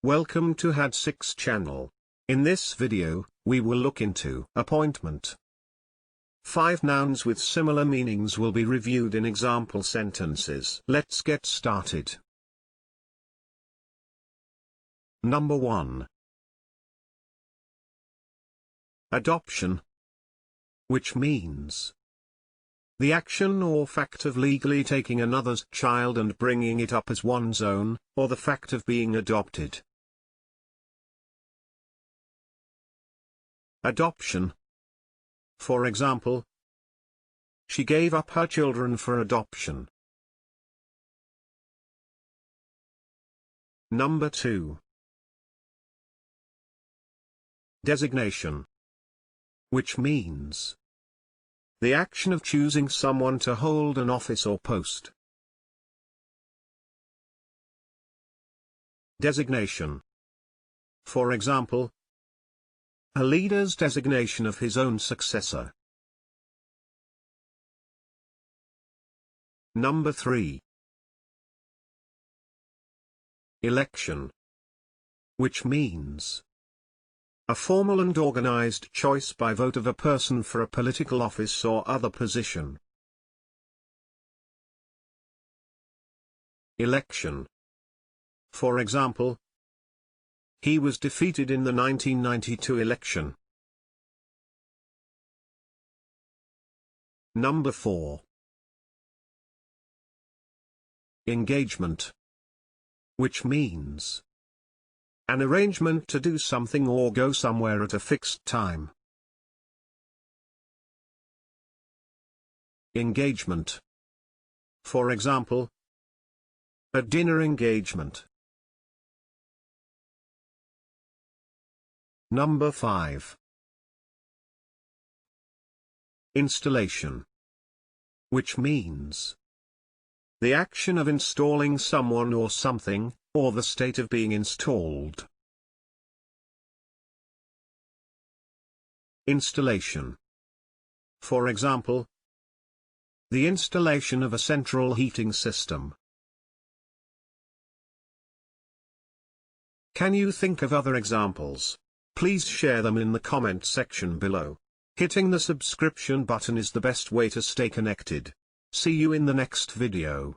Welcome to had6 channel. In this video, we will look into appointment. 5 nouns with similar meanings will be reviewed in example sentences. Let's get started. Number 1. Adoption, which means the action or fact of legally taking another's child and bringing it up as one's own, or the fact of being adopted. Adoption. For example, she gave up her children for adoption. Number 2. Designation, which means the action of choosing someone to hold an office or post. Designation. For example, a leader's designation of his own successor. Number 3. Election, which means a formal and organized choice by vote of a person for a political office or other position. Election. For example, he was defeated in the 1992 election. Number 4. Engagement, which means an arrangement to do something or go somewhere at a fixed time. Engagement. For example, a dinner engagement. Number 5. Installation, which means the action of installing someone or something, or the state of being installed. Installation. For example, the installation of a central heating system. Can you think of other examples? Please share them in the comment section below. Hitting the subscription button is the best way to stay connected. See you in the next video.